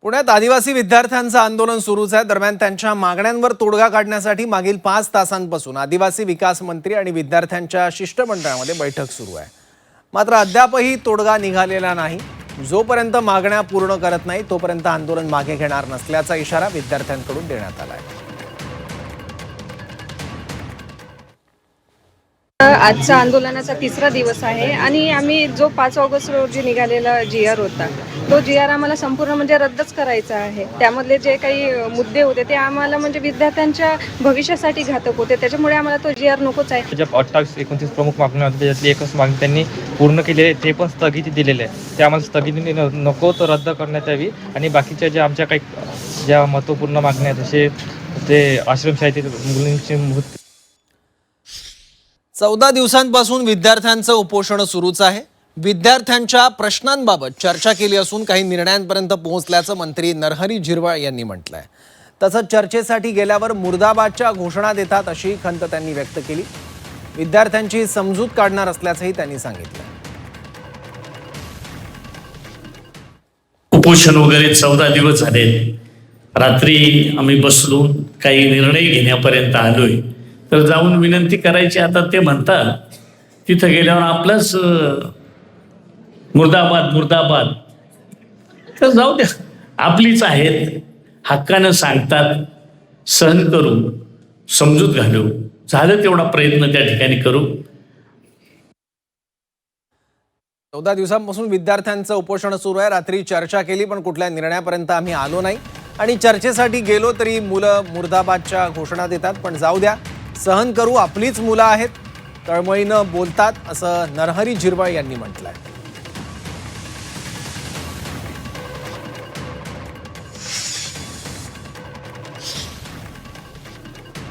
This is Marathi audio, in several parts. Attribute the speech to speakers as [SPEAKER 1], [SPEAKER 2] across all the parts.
[SPEAKER 1] पुण्यात आदिवासी विद्यार्थ्यांचं आंदोलन सुरूच आहे। दरम्यान त्यांच्या मागण्यांवर तोडगा काढण्यासाठी मागील 5 तासांपासून आदिवासी विकास मंत्री आणि विद्यार्थ्यांच्या शिष्टमंडळामध्ये बैठक सुरू आहे। मात्र अद्यापही तोडगा निघालेला नाही। जोपर्यंत मागण्या पूर्ण करत नाही तोपर्यंत आंदोलन मागे घेणार नसल्याचा इशारा विद्यार्थ्यांकडून देण्यात आला आहे।
[SPEAKER 2] आजच्या आंदोलनाचा तिसरा दिवस आहे आणि आम्ही जो 5 ऑगस्ट रोजी निघालेला GR होता तो GR आम्हाला संपूर्ण म्हणजे रद्दच करायचा आहे। त्यामधले जे काही मुद्दे होते ते आम्हाला म्हणजे विद्यार्थ्यांच्या भविष्यासाठी घातक होते, त्याच्यामुळे आम्हाला तो GR नकोच आहे।
[SPEAKER 3] ज्या 28-29 प्रमुख मागण्या होत्या त्यातली एकच मागणी त्यांनी पूर्ण केलेली आहे, ते पण स्थगिती दिलेले आहे। ते आम्हाला स्थगिती नको तर रद्द करण्यात यावी आणि बाकीच्या ज्या आमच्या काही ज्या महत्त्वपूर्ण मागण्या आहेत जसे ते आश्रमशाळेतील मुलींची
[SPEAKER 1] 14 दिवसांपासून विद्यार्थ्यांचं उपोषण सुरूच आहे। विद्यार्थ्यांच्या प्रश्नांबाबत चर्चा केली असून काही निर्णयांपर्यंत पोहोचल्याचं मंत्री नरहरी झिरवाळ यांनी म्हटलंय। तसंच चर्चेसाठी गेल्यावर मुर्दाबादच्या घोषणा देतात अशी खंत त्यांनी व्यक्त केली। विद्यार्थ्यांची समजूत काढणार असल्याचंही त्यांनी सांगितलं।
[SPEAKER 4] उपोषण वगैरे 14 दिवस झाले। रात्री आम्ही बसलो, काही निर्णय घेण्यापर्यंत आलोय। तर जाऊन विनंती करायची, आता ते म्हणतात तिथं गेल्यावर आपलंच मुर्दाबाद मुर्दाबाद, तर जाऊ द्या, आपलीच आहेत, हक्कानं सांगतात, सहन करू, समजूत घालू, झालं तेवढा प्रयत्न त्या ठिकाणी करू।
[SPEAKER 1] 14 दिवसांपासून विद्यार्थ्यांचं उपोषण सुरू आहे। रात्री चर्चा केली पण कुठल्या निर्णयापर्यंत आम्ही आलो नाही आणि चर्चेसाठी गेलो तरी मुलं मुर्दाबादच्या घोषणा देतात। पण जाऊ द्या, सहन करू, आपलीच मुलं आहेत, तळमळीनं बोलतात असं नरहरी झिरवाळ यांनी म्हटलंय।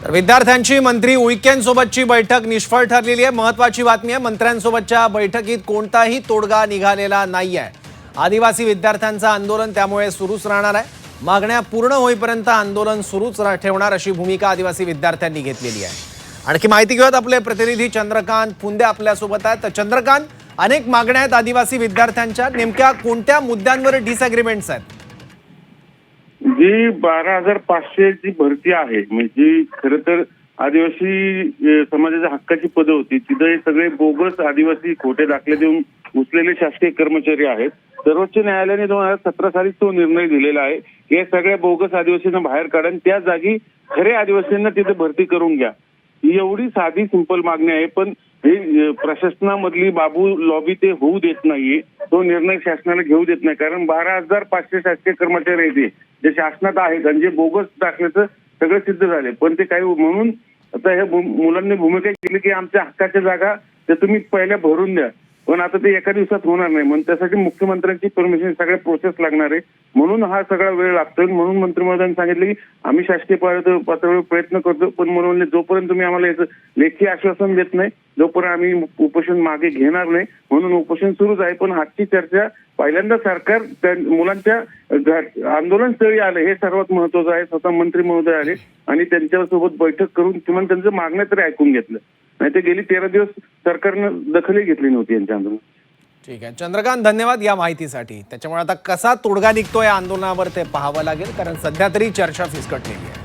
[SPEAKER 1] तर विद्यार्थ्यांची मंत्री उईकेंसोबतची बैठक निष्फळ ठरलेली आहे। महत्त्वाची बातमी आहे, मंत्र्यांसोबतच्या बैठकीत कोणताही तोडगा निघालेला नाहीये। आदिवासी विद्यार्थ्यांचं आंदोलन त्यामुळे सुरूच राहणार आहे। मागण्या पूर्ण होईपर्यंत आंदोलन सुरूच ठेवणार अशी भूमिका आदिवासी विद्यार्थ्यांनी घेतलेली आहे। आणखी माहिती घेऊयात, आपले प्रतिनिधी चंद्रकांत फुंदे आपल्यासोबत आहेत। चंद्रकांत, अनेक मागण्या आहेत आदिवासी विद्यार्थ्यांच्या, नेमक्या कोणत्या मुद्द्यांवर डिसएग्रीमेंट्स आहेत?
[SPEAKER 5] जी 12,500 ची भरती आहे, म्हणजे खरं तर आदिवासी समाजाच्या हक्काची पदं होती, तिथे हे सगळे बोगस आदिवासी खोटे दाखले देऊन उचलेले शासकीय कर्मचारी आहेत। सर्वोच्च न्यायालयाने 2017 साली तो निर्णय दिलेला आहे की या सगळ्या बोगस आदिवासींना बाहेर काढा आणि त्या जागी खरे आदिवासींना तिथे भरती करून घ्या। ही एवढी साधी सिंपल मागणी आहे, पण हे प्रशासनामधली बाबू लॉबी ते होऊ देत नाहीये, तो निर्णय शासनाला घेऊ देत नाही। कारण 12,500 शासकीय कर्मचारी आहेत जे शासनात आहेत आणि जे बोगस दाखल्याचं सगळं सिद्ध झाले, पण ते काही म्हणून आता ह्या मुलांनी भूमिका केली की आमच्या हक्काच्या जागा ते तुम्ही पहिल्या भरून द्या, पण आता ते एका दिवसात होणार नाही। म्हणून त्यासाठी मुख्यमंत्र्यांची परमिशन, सगळ्या प्रोसेस लागणार आहे, म्हणून हा सगळा वेळ लागतोय। म्हणून मंत्री महोदयांनी सांगितलं की आम्ही शासकीय पातळीवर प्रयत्न करतो, पण म्हणून जोपर्यंत तुम्ही आम्हाला याचं लेखी आश्वासन देत नाही जोपर्यंत आम्ही उपोषण मागे घेणार नाही, म्हणून उपोषण सुरूच आहे। पण आजची चर्चा पहिल्यांदा सरकार मुलांच्या आंदोलनस्थळी आले, हे सर्वात महत्वाचं आहे। स्वतः मंत्री महोदय आले आणि त्यांच्यासोबत बैठक करून किमान त्यांचं मागण्या तरी ऐकून घेतलं, नाही ते गेली 13 दिवस सरकारनं दखलही घेतली नव्हती यांच्या आंदोलन।
[SPEAKER 1] ठीक आहे चंद्रकांत, धन्यवाद या माहितीसाठी। त्याच्यामुळे आता कसा तोडगा निघतोय आंदोलनावर ते पाहावं लागेल, कारण सध्या तरी चर्चा फिसकटलेली आहे।